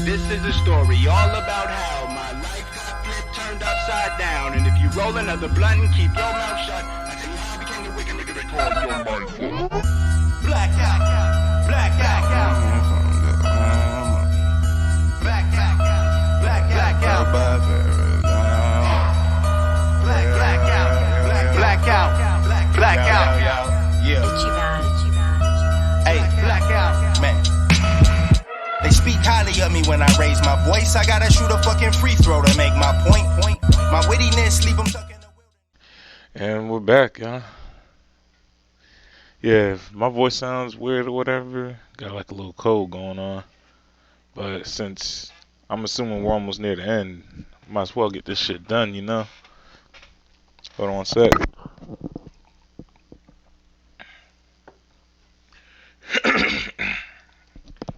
This is a story all about how my life got flipped, turned upside down. And if you roll another blunt and keep your mouth shut, I tell you how I became the wicked nigga they call your mindful. Blackout, blackout, blackout, blackout, blackout, blackout, yeah. Hey, blackout, man. They speak highly of me when I raise my voice. I gotta shoot a fucking free throw to make my point. My wittiness leave them stuck in the wilderness. And we're back, y'all. Yeah, if my voice sounds weird or whatever, got like a little cold going on. But since I'm assuming we're almost near the end, might as well get this shit done, you know? Hold on one sec.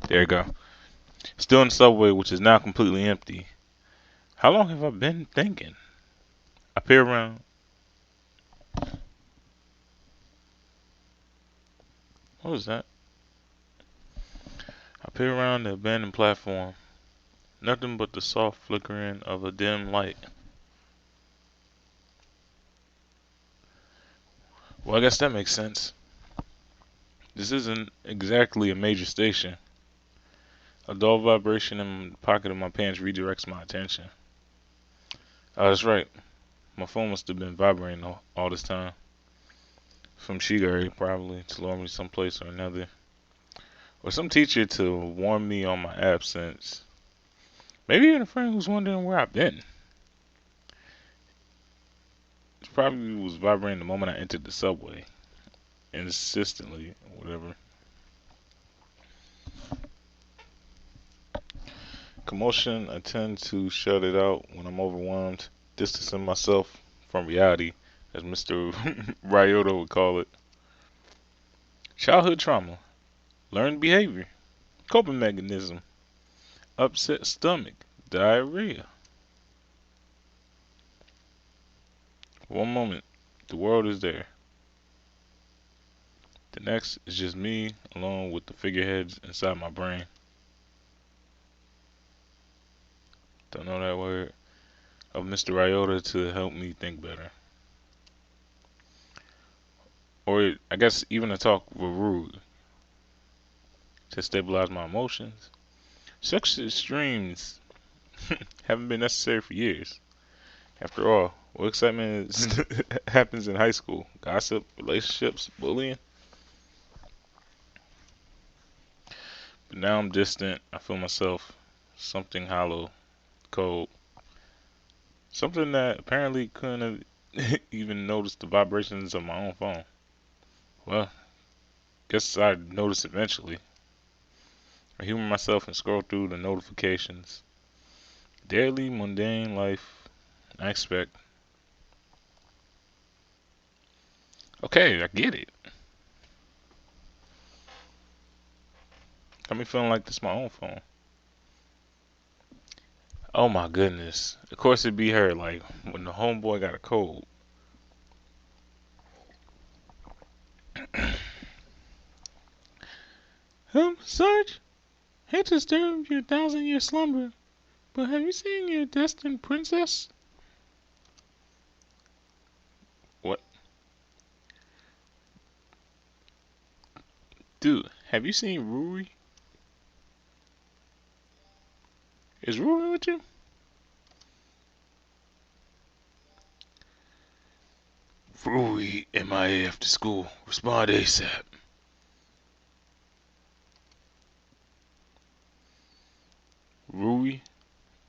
There you go. Still in the subway, which is now completely empty. How long have I been thinking? I peer around. What was that? I peer around the abandoned platform. Nothing but the soft flickering of a dim light. Well, I guess that makes sense. This isn't exactly a major station. A dull vibration in the pocket of my pants redirects my attention. Oh, that's right. My phone must have been vibrating all this time. From Shigari, probably, to lure me someplace or another. Or some teacher to warn me on my absence. Maybe even a friend who's wondering where I've been. It probably was vibrating the moment I entered the subway. Insistently, or whatever. Commotion, I tend to shut it out when I'm overwhelmed, distancing myself from reality, as Mr. Ryota would call it. Childhood trauma, learned behavior, coping mechanism, upset stomach, diarrhea. One moment, the world is there. The next is just me alone with the figureheads inside my brain. Don't know that word. Of Mr. Ryota to help me think better. Or I guess even to talk with Rude to stabilize my emotions. Such extremes haven't been necessary for years. After all, what excitement happens in high school? Gossip, relationships, bullying? But now I'm distant. I feel myself something hollow, cold. Something that apparently couldn't have even noticed the vibrations of my own phone. Well, guess I'd notice eventually. I humor myself and scroll through the notifications. Daily, mundane life, I expect. Okay, I get it. Got me feeling like this is my own phone. Oh my goodness. Of course it'd be her, like, when the homeboy got a cold. Sarge? Hate to disturb your 1,000-year slumber, but have you seen your destined princess? What? Dude, have you seen Ruri? Is Ruri with you? Ruri, MIA after school. Respond ASAP. Rui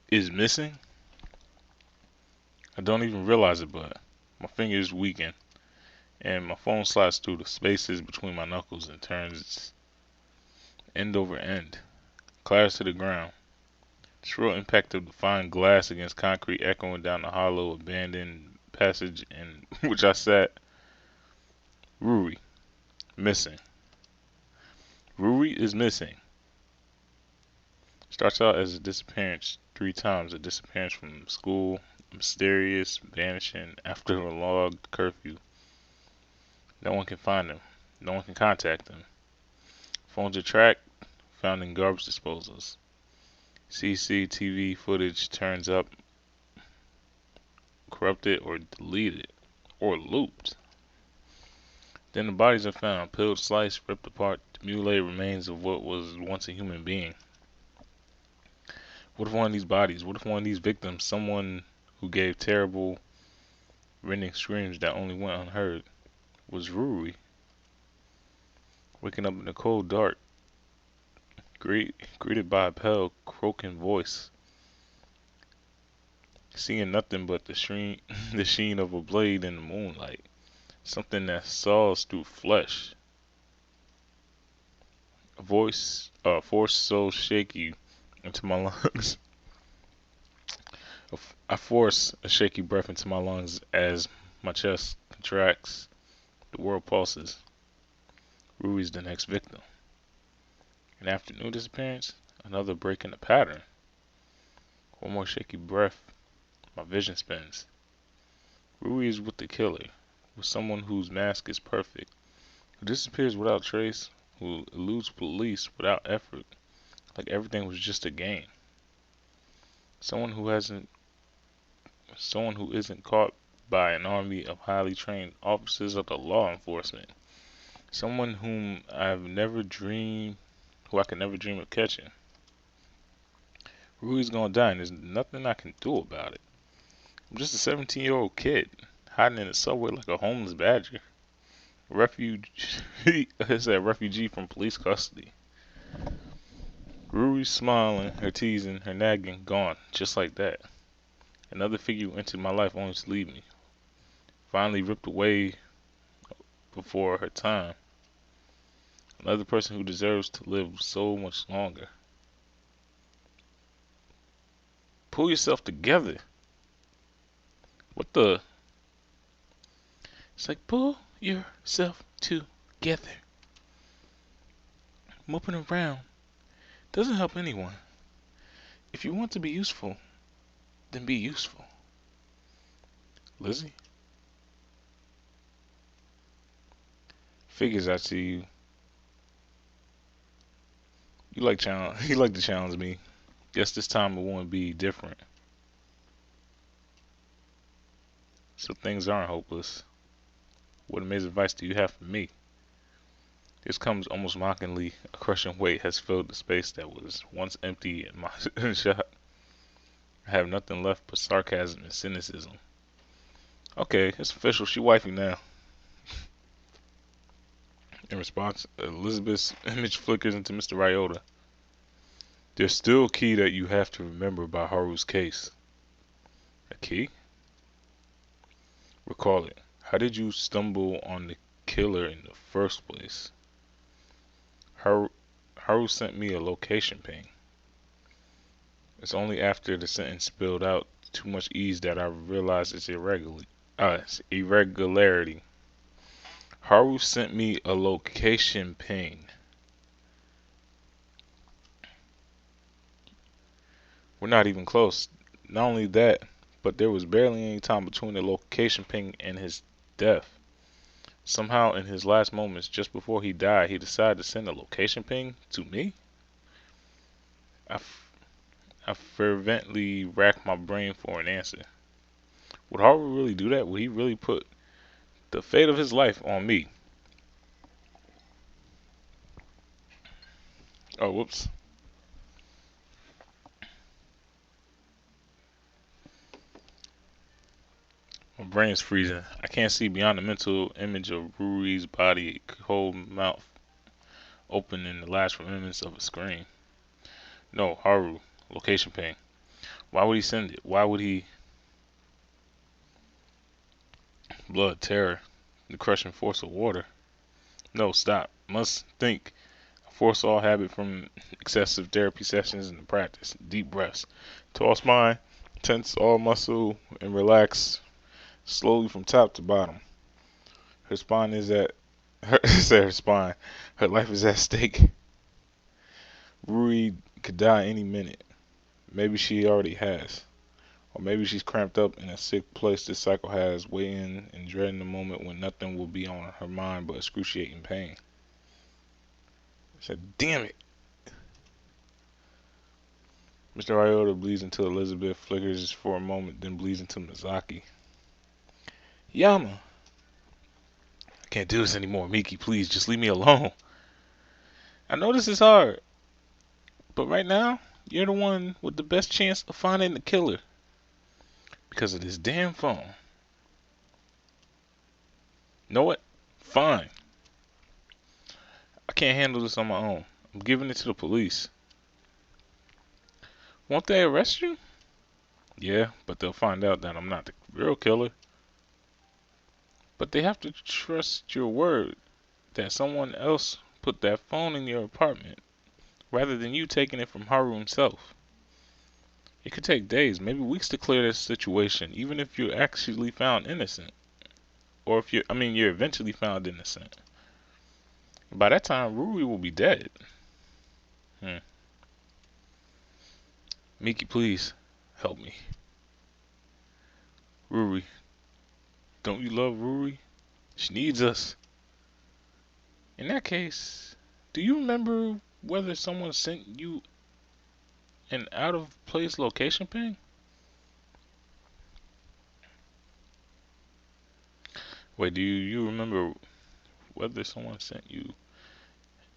is missing? I don't even realize it, but my fingers weaken, and my phone slides through the spaces between my knuckles and turns end over end, clatters to the ground. The shrill impact of the fine glass against concrete echoing down the hollow, abandoned passage in which I sat. Rui, missing. Rui is missing. Starts out as a disappearance 3 times. A disappearance from school, mysterious, vanishing after a logged curfew. No one can find him. No one can contact him. Phones are tracked, found in garbage disposals. CCTV footage turns up corrupted or deleted or looped. Then the bodies are found, peeled, sliced, ripped apart, the mutilated remains of what was once a human being. What if one of these bodies, what if one of these victims, someone who gave terrible, rending screams that only went unheard, was Rui, waking up in the cold dark, greeted by a pale, croaking voice, seeing nothing but the sheen, the sheen of a blade in the moonlight, something that saws through flesh. A voice, force so shaky into my lungs. I force a shaky breath into my lungs as my chest contracts. The world pulses. Rui's the next victim. An afternoon disappearance, another break in the pattern. One more shaky breath, my vision spins. Rui is with the killer, with someone whose mask is perfect, who disappears without trace, who eludes police without effort, like everything was just a game. Someone who isn't caught by an army of highly trained officers of the law enforcement. Someone who I could never dream of catching. Rui's gonna die and there's nothing I can do about it. I'm just a 17-year-old kid, hiding in a subway like a homeless badger. Refugee from police custody. Rui's smiling, her teasing, her nagging, gone, just like that. Another figure who entered my life only to leave me. Finally ripped away before her time. Another person who deserves to live so much longer. Pull yourself together. What the? It's like, pull yourself together. Moping around doesn't help anyone. If you want to be useful, then be useful. Lizzie? Figures I see you. You like to challenge me. Guess this time it won't be different. So things aren't hopeless. What amazing advice do you have for me? This comes almost mockingly. A crushing weight has filled the space that was once empty in my shot. I have nothing left but sarcasm and cynicism. Okay, it's official. She wifey now. In response, Elizabeth's image flickers into Mr. Ryota. There's still a key that you have to remember about Haru's case. A key? Recall it. How did you stumble on the killer in the first place? Haru sent me a location ping. It's only after the sentence spilled out too much ease that I realized its irregularity. Haru sent me a location ping. We're not even close. Not only that, but there was barely any time between the location ping and his death. Somehow, in his last moments, just before he died, he decided to send a location ping to me? I fervently racked my brain for an answer. Would Haru really do that? Would he really put the fate of his life on me? Oh, whoops. My brain's freezing. I can't see beyond the mental image of Rui's body, cold mouth open in the last remnants of a scream. No, Haru. Location ping. Why would he send it? Why would he? Blood, terror, the crushing force of water. No, stop. Must think. A force all habit from excessive therapy sessions and practice. Deep breaths. Tall spine, tense all muscle, and relax slowly from top to bottom. Her spine is at her spine. Her life is at stake. Rui could die any minute. Maybe she already has. Or maybe she's cramped up in a sick place this cycle has, waiting and dreading the moment when nothing will be on her mind but excruciating pain. I said, damn it. Mr. Ryota bleeds into Elizabeth, flickers for a moment, then bleeds into Mizaki. Yama! I can't do this anymore, Miki, please, just leave me alone. I know this is hard, but right now, you're the one with the best chance of finding the killer. Because of this damn phone. Know what? Fine. I can't handle this on my own. I'm giving it to the police. Won't they arrest you? Yeah, but they'll find out that I'm not the real killer. But they have to trust your word that someone else put that phone in your apartment rather than you taking it from Haru himself. It could take days, maybe weeks to clear this situation, even if you're actually found innocent. Or if you're eventually found innocent. By that time, Rui will be dead. Miki, please, help me. Ruri, don't you love Ruri? She needs us. In that case, do you remember whether someone sent you an out-of-place location ping? Wait, do you remember whether someone sent you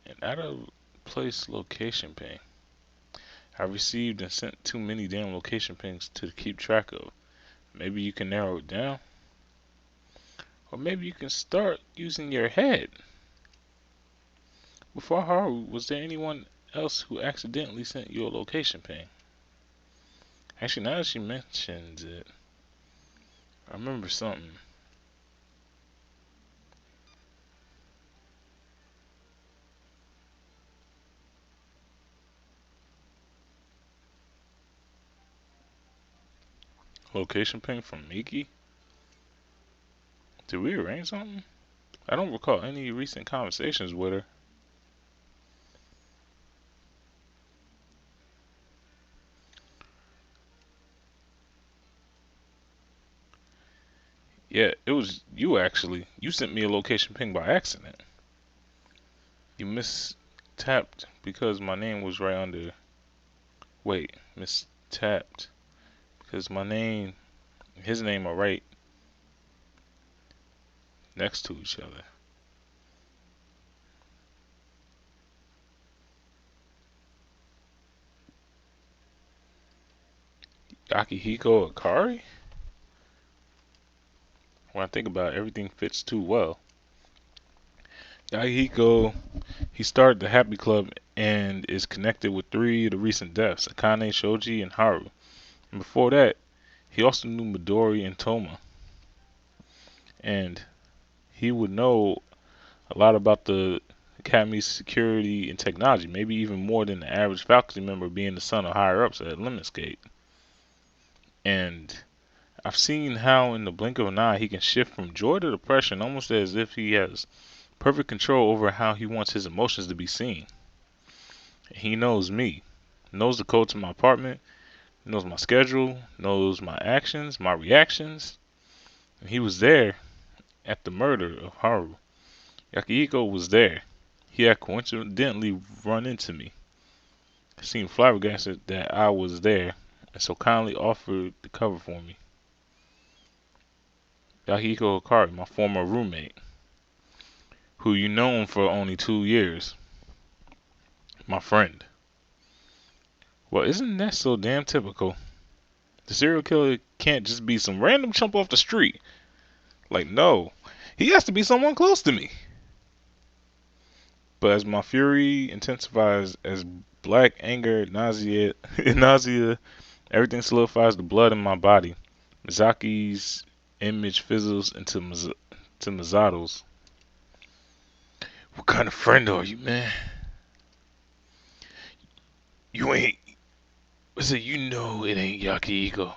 an out-of-place location ping? I received and sent too many damn location pings to keep track of. Maybe you can narrow it down? Or maybe you can start using your head. Before Haru, was there anyone else who accidentally sent you a location ping? Actually, now that she mentions it, I remember something. Location ping from Miki? Did we arrange something? I don't recall any recent conversations with her. Yeah, it was you actually. You sent me a location ping by accident. You mistapped because my name was right under. Wait, mistapped because my name, his name are right next to each other. Akihiko Akari? When I think about it, everything fits too well. Akihiko, he started the Happy Club and is connected with 3 of the recent deaths, Akane, Shoji, and Haru. And before that, he also knew Midori and Toma. And he would know a lot about the Academy's security and technology, maybe even more than the average faculty member, being the son of higher ups at Lemniscate. And I've seen how in the blink of an eye he can shift from joy to depression almost as if he has perfect control over how he wants his emotions to be seen. He knows me, knows the code to my apartment, knows my schedule, knows my actions, my reactions. And he was there at the murder of Haru. Akihiko was there. He had coincidentally run into me. He seemed flabbergasted that I was there, and so kindly offered to cover for me. Akihiko Akari, my former roommate, who you known for only 2 years. My friend. Well, isn't that so damn typical? The serial killer can't just be some random chump off the street. Like, no. He has to be someone close to me. But as my fury intensifies, as black anger, nausea, everything solidifies the blood in my body. Mizaki's image fizzles into Mazato's. What kind of friend are you, man? You ain't. I said, you know it ain't Yakihiko.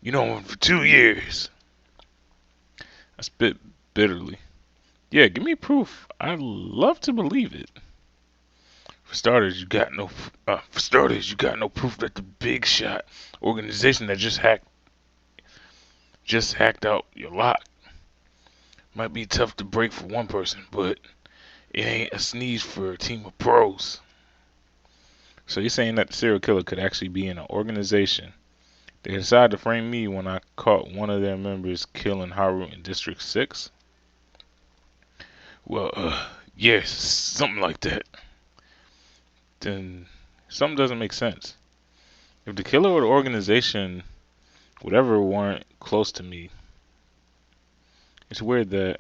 You know him for 2 years. I spit bitterly. Yeah, give me proof. I'd love to believe it. For starters, you got no proof that the big shot organization that just hacked out your lock might be tough to break for one person, but it ain't a sneeze for a team of pros. So you're saying that the serial killer could actually be in an organization. They decided to frame me when I caught one of their members killing Haru in District 6? Well, yes, something like that. Then something doesn't make sense. If the killer or the organization, whatever, weren't close to me, it's weird that.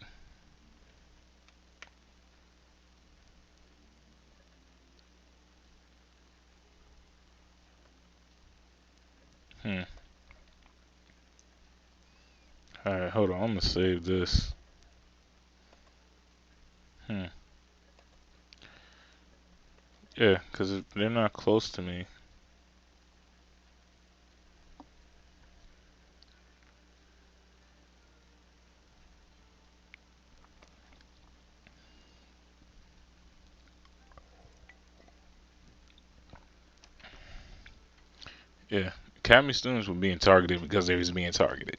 Hmm. Alright, hold on. I'm gonna save this. Hmm. Yeah, because if they're not close to me. Yeah. Academy students were being targeted because they was being targeted.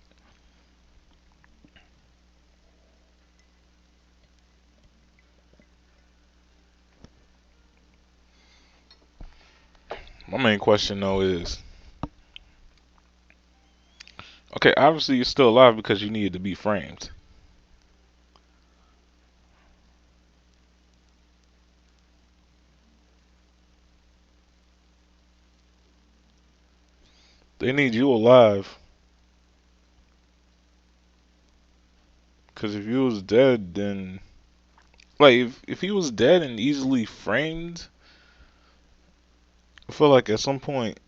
My main question though is, okay, obviously you're still alive because you needed to be framed. They need you alive because if you was dead, then like if he was dead and easily framed, I feel like at some point,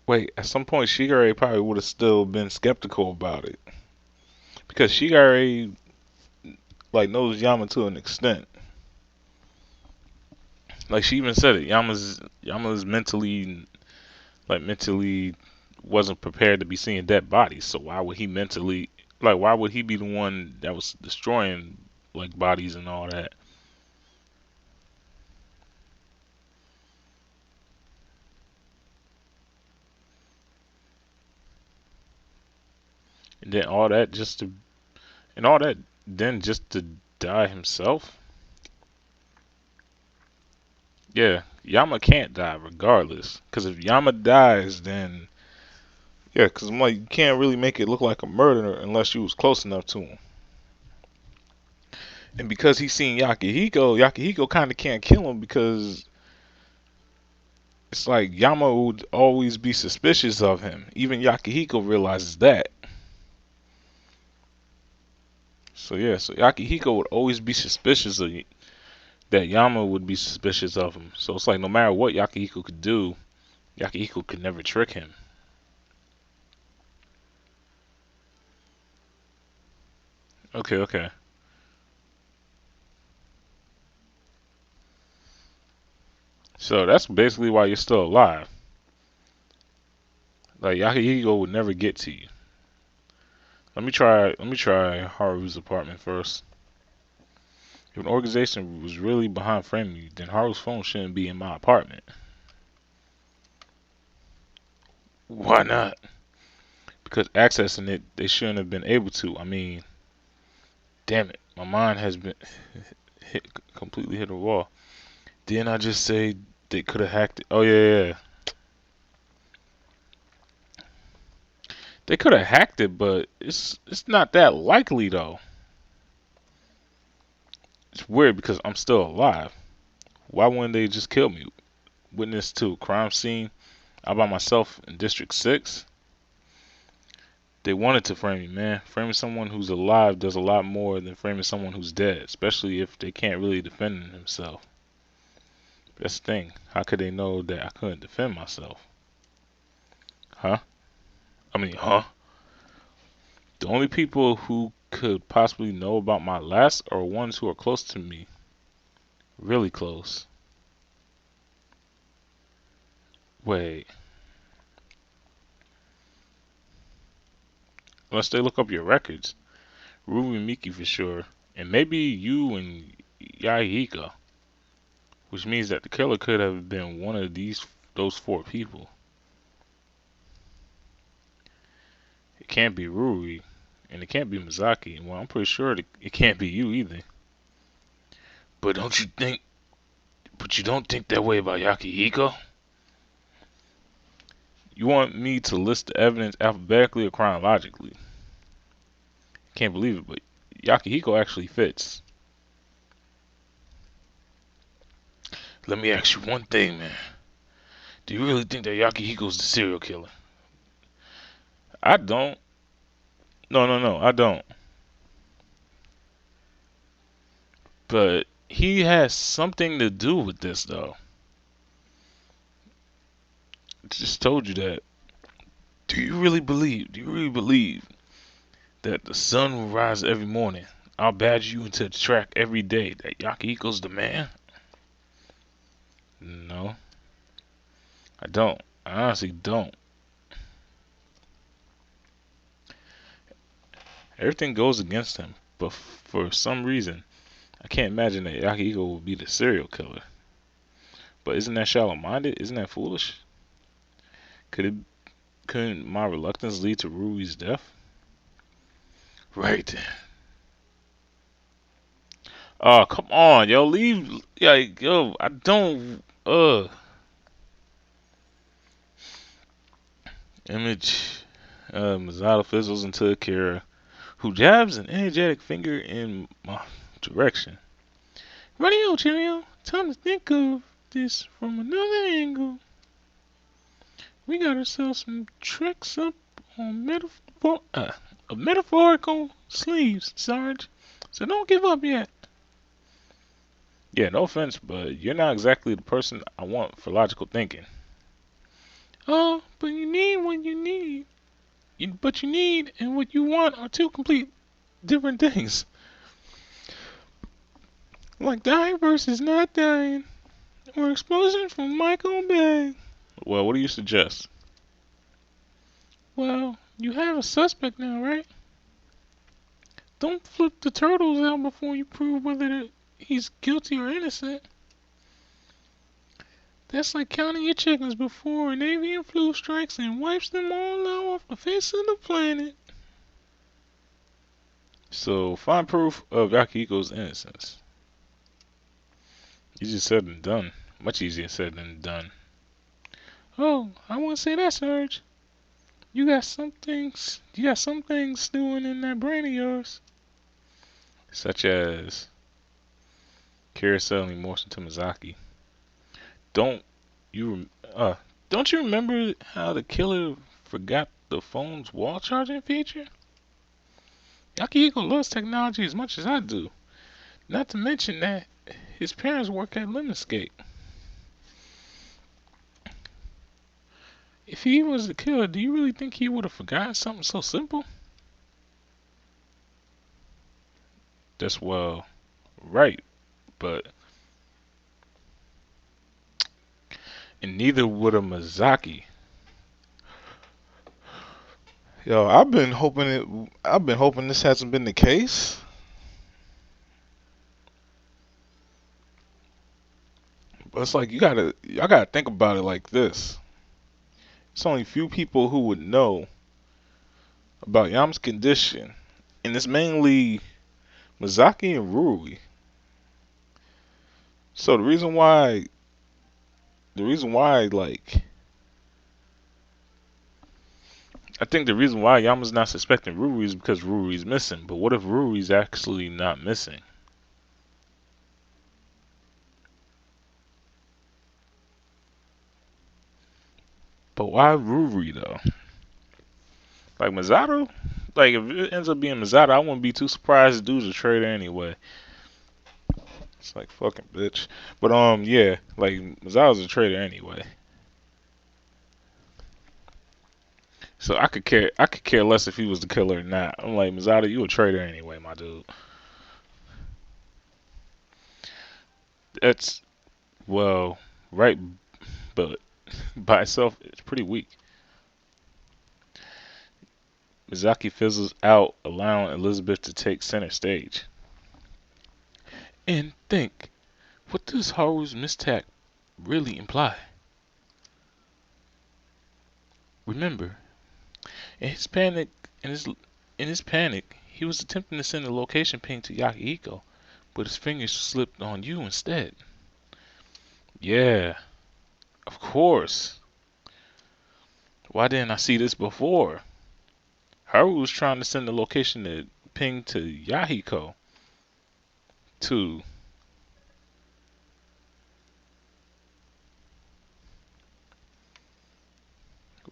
at some point Shigure probably would have still been skeptical about it because Shigure like knows Yama to an extent. Like she even said it, Yama's mentally wasn't prepared to be seeing dead bodies. So why would he mentally why would he be the one that was destroying like bodies and all that? And then all that just to and all that then just to die himself? Yeah, Yama can't die regardless. Cause if Yama dies, then yeah, cause I'm like you can't really make it look like a murder unless you was close enough to him. And because he's seen Yakihiko kind of can't kill him because it's like Yama would always be suspicious of him. Even Yakihiko realizes that. So yeah, so Yakihiko would always be suspicious of that Yama would be suspicious of him. So it's like no matter what Yakihiko could do, Yakihiko could never trick him. Okay, okay. So that's basically why you're still alive. Like Yakihiko would never get to you. Let me try Haru's apartment first. If an organization was really behind framing you, then Haru's phone shouldn't be in my apartment. Why not? Because accessing it, they shouldn't have been able to. I mean, damn it, my mind has been hit completely hit a wall. Didn't I just say they could have hacked it? Oh yeah, yeah. They could have hacked it, but it's not that likely though. It's weird because I'm still alive. Why wouldn't they just kill me? Witness to a crime scene all by myself in District 6? They wanted to frame me, man. Framing someone who's alive does a lot more than framing someone who's dead, especially if they can't really defend themselves. That's the thing. How could they know that I couldn't defend myself? Huh? I mean, huh? The only people who could possibly know about my last are ones who are close to me. Really close. Wait. Unless they look up your records. Ruby and Miki for sure. And maybe you and Yaihika. Which means that the killer could have been one of those four people. It can't be Rui. And it can't be Mizaki. Well, I'm pretty sure it can't be you either. But don't you think? But you don't think that way about Yakihiko? You want me to list the evidence alphabetically or chronologically? Can't believe it, but Yakihiko actually fits. Let me ask you one thing, man. Do you really think that Yakihiko's the serial killer? I don't. No, I don't. But he has something to do with this, though. I just told you that. Do you really believe that the sun will rise every morning? I'll badge you into the track every day that Yakihiko's the man? No, I don't. I honestly don't. Everything goes against him, but for some reason, I can't imagine that Yakihiko would be the serial killer. But isn't that shallow-minded? Isn't that foolish? Couldn't my reluctance lead to Rui's death? Right then. Oh, come on, yo, leave. Like, yo, I don't. Image. Masato fizzles into Akira, who jabs an energetic finger in my direction. Radio, cheerio. Time to think of this from another angle. We got ourselves some tricks up on metaphorical sleeves, Sarge. So don't give up yet. Yeah, no offense, but you're not exactly the person I want for logical thinking. Oh, but you need what you need. But you need and what you want are two complete different things. Like dying versus not dying. Or explosion from Michael Bay. Well, what do you suggest? Well, you have a suspect now, right? Don't flip the turtles out before you prove whether he's guilty or innocent. That's like counting your chickens before an avian flu strikes and wipes them all out off the face of the planet. So, find proof of Yakihiko's innocence. Easier said than done. Much easier said than done. Oh, I wouldn't say that, Sarge. You got some things stewing in that brain of yours. Such as Kira selling motion to Mizaki. Don't you remember how the killer forgot the phone's wall charging feature? Yakihiko loves technology as much as I do. Not to mention that his parents work at Lemonscape. If he was the killer, do you really think he would have forgotten something so simple? That's well, right, but and neither would a Mizaki. Yo, I've been hoping this hasn't been the case. But it's like y'all gotta think about it like this. It's only few people who would know about Yam's condition, and it's mainly Mizaki and Rui. So the reason why, like, I think the reason why Yama's not suspecting Rui is because Rui's missing. But what if Rui's actually not missing? But why Ruri though? Like Masato? Like if it ends up being Masato, I wouldn't be too surprised. The dude's a traitor anyway. It's like fucking bitch. But yeah, like Masato's a traitor anyway. So I could care less if he was the killer or not. I'm like, Masato, you a traitor anyway, my dude. That's well, right, but by itself it's pretty weak. Mizaki fizzles out, allowing Elizabeth to take center stage. And think, what does Haru's mishap really imply? Remember, in his panic, he was attempting to send a location ping to Yakihiko, but his fingers slipped on you instead. Yeah, of course. Why didn't I see this before? Haru was trying to send the location to ping to Yahiko. To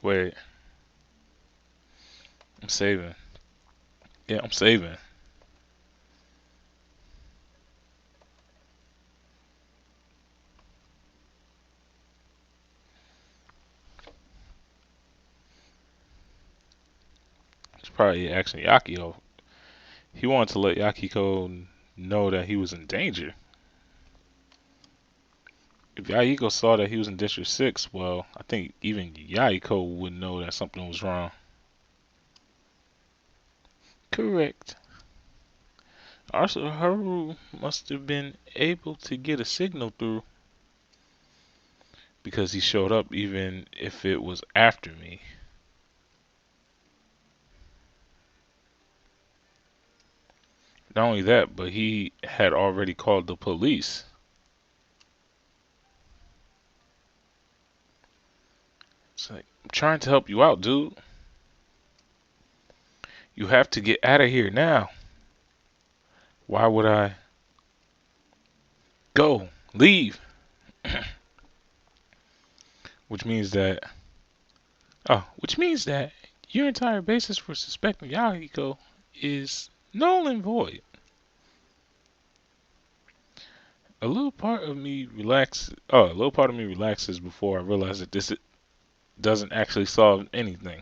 wait, I'm saving. Yeah, I'm saving. It's probably asking Yakio. He wanted to let Yakiko know that he was in danger. If Yahiko saw that he was in District 6, well, I think even Yahiko would know that something was wrong. Correct. Also, Haru must have been able to get a signal through because he showed up even if it was after me. Not only that, but he had already called the police. It's like, I'm trying to help you out, dude. You have to get out of here now. Why would I? Go. Leave. Which means that your entire basis for suspecting Yahiko is null and void. A little part of me relaxes before I realize that this doesn't actually solve anything.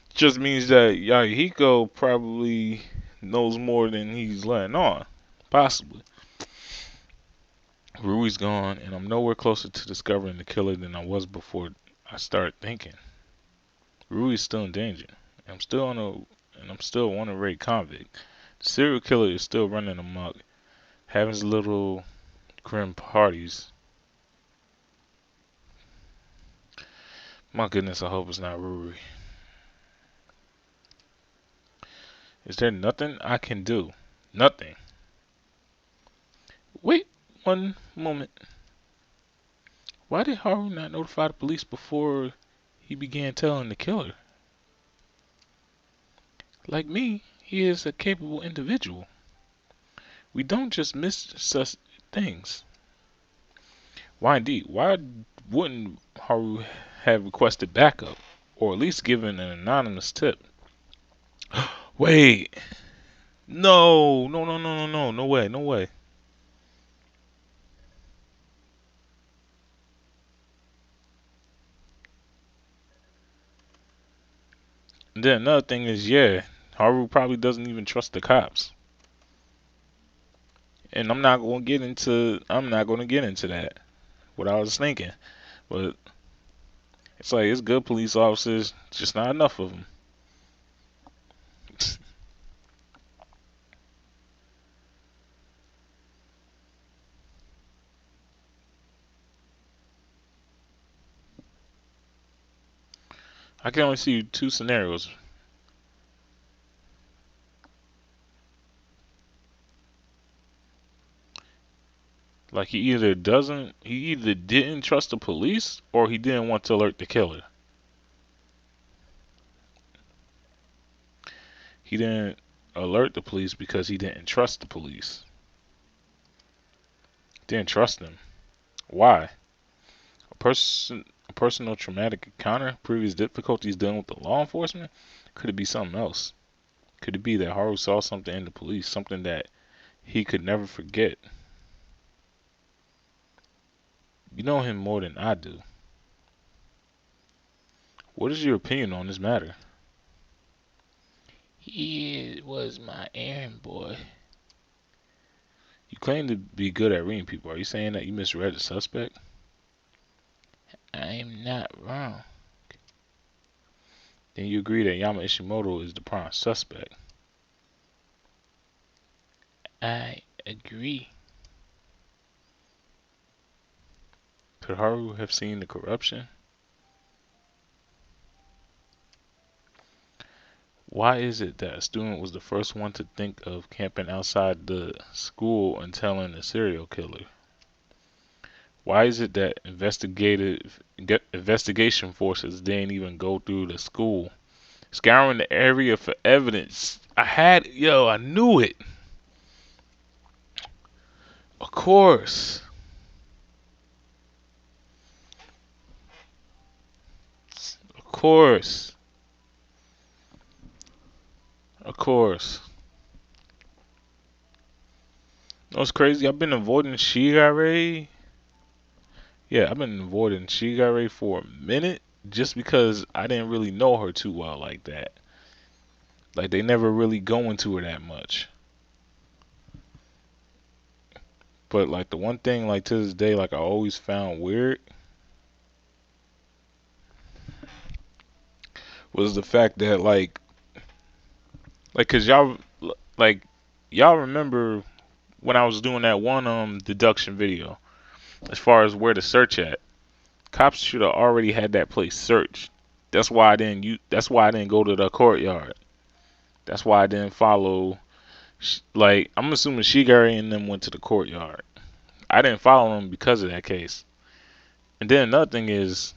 It just means that Yahiko probably knows more than he's letting on. Possibly. Rui's gone, and I'm nowhere closer to discovering the killer than I was before I started thinking. Rui's still in danger. I'm still a wanted rate convict. The serial killer is still running amok, having his little grim parties. My goodness, I hope it's not Ruri. Is there nothing I can do? Nothing. Wait one moment. Why did Haru not notify the police before he began telling the killer? Like me, he is a capable individual. We don't just miss such things. Why indeed? Why wouldn't Haru have requested backup? Or at least given an anonymous tip? Wait. No. No, no, no, no, no. No way. No way. And then another thing is, yeah, Haru probably doesn't even trust the cops. And I'm not going to get into that. What I was thinking. But it's like, it's good police officers, just not enough of them. I can only see two scenarios. Like he either didn't trust the police or he didn't want to alert the killer. He didn't alert the police because he didn't trust the police. Didn't trust them. Why? A personal traumatic encounter, previous difficulties dealing with the law enforcement? Could it be something else? Could it be that Haru saw something in the police, something that he could never forget? You know him more than I do. What is your opinion on this matter? He was my errand boy. You claim to be good at reading people. Are you saying that you misread the suspect? I'm not wrong. Then you agree that Yama Ishimoto is the prime suspect. I agree. Could Haru have seen the corruption? Why is it that a student was the first one to think of camping outside the school and telling the serial killer? Why is it that investigation forces didn't even go through the school, scouring the area for evidence? I knew it. Of course. Of course. Of course. You know what's crazy? I've been avoiding Shigare. Yeah, I've been avoiding Shigare for a minute just because I didn't really know her too well like that. Like, they never really go into her that much. But, like, the one thing, like, to this day, like, I always found weird was the fact that, cause like, y'all remember when I was doing that one, deduction video, as far as where to search at. Cops should have already had that place searched. That's why I didn't go to the courtyard. That's why I didn't follow. Like, I'm assuming Shigari and them went to the courtyard. I didn't follow them because of that case. And then another thing is,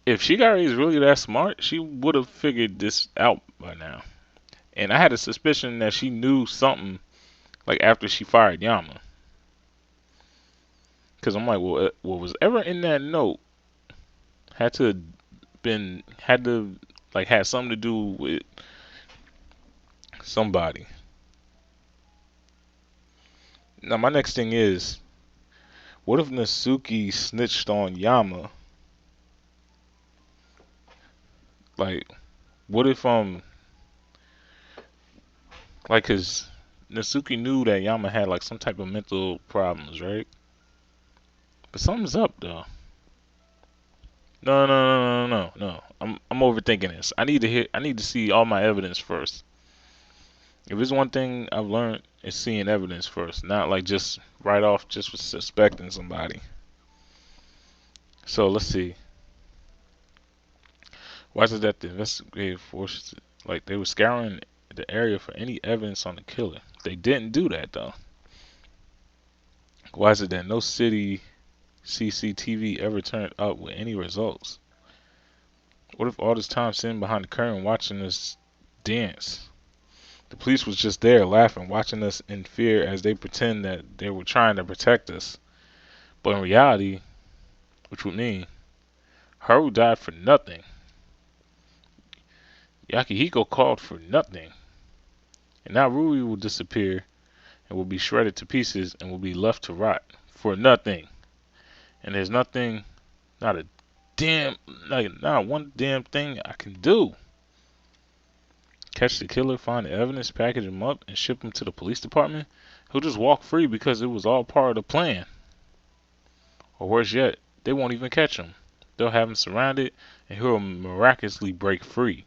if Shigari is really that smart, she would have figured this out by now. And I had a suspicion that she knew something, like, after she fired Yama. Because I'm like, well, what was ever in that note had to had something to do with somebody. Now my next thing is, what if Natsuki snitched on Yama? Like, what if cause Natsuki knew that Yama had like some type of mental problems, right? But something's up though. No. I'm overthinking this. I need to see all my evidence first. If there's one thing I've learned, it's seeing evidence first, not like just right off just for suspecting somebody. So let's see. Why is it that the investigative forces, like, they were scouring the area for any evidence on the killer? They didn't do that though. Why is it that no city CCTV ever turned up with any results? What if all this time sitting behind the curtain watching us dance, the police was just there laughing, watching us in fear as they pretend that they were trying to protect us? But in reality, which would mean Haru died for nothing. Yakihiko called for nothing. And now Rui will disappear and will be shredded to pieces and will be left to rot for nothing. And there's nothing, not a damn, not one damn thing I can do. Catch the killer, find the evidence, package him up, and ship him to the police department? He'll just walk free because it was all part of the plan. Or worse yet, they won't even catch him. They'll have him surrounded and he'll miraculously break free.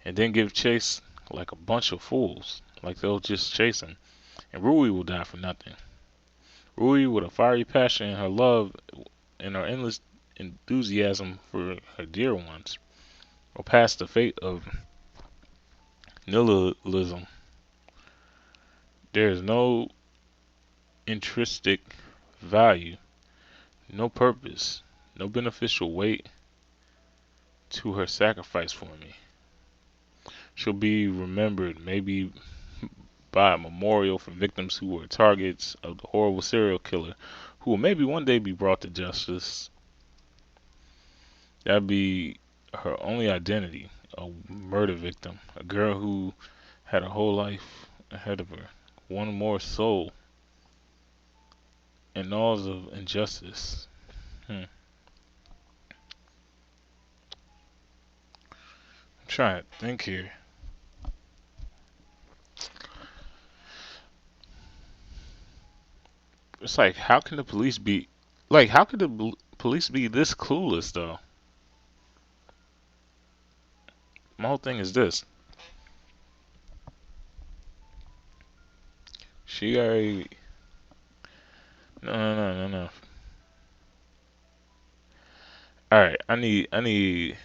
And then give chase like a bunch of fools. Like they'll just chase him. And Rui will die for nothing. Rui, with a fiery passion in her love and her endless enthusiasm for her dear ones, will pass the fate of nihilism. There is no intrinsic value, no purpose, no beneficial weight to her sacrifice for me. She'll be remembered maybe by a memorial for victims who were targets of the horrible serial killer, who will maybe one day be brought to justice. That'd be her only identity, a murder victim, a girl who had a whole life ahead of her, one more soul, and all of injustice. I'm trying to think here. It's like, how can the police be, how could the police be this clueless though? My whole thing is this. She already, no. Alright, I need,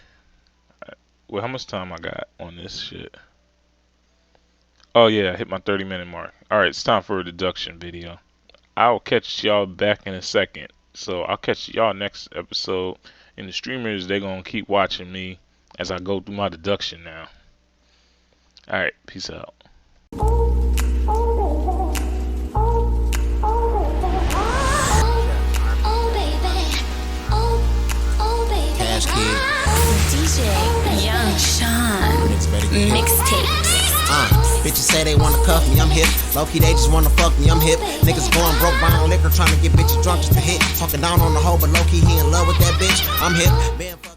Well, how much time I got on this shit? Oh yeah, I hit my 30-minute mark. Alright, it's time for a deduction video. I'll catch y'all back in a second. So I'll catch y'all next episode. And the streamers, they're gonna keep watching me as I go through my deduction now. Alright, peace out. DJ Young Sean mixtapes. Bitches say they wanna cuff me, I'm hip. Low-key, they just wanna fuck me, I'm hip. Niggas going broke, buying liquor, trying to get bitches drunk just to hit. Talking down on the hoe, but low-key, he in love with that bitch. I'm hip.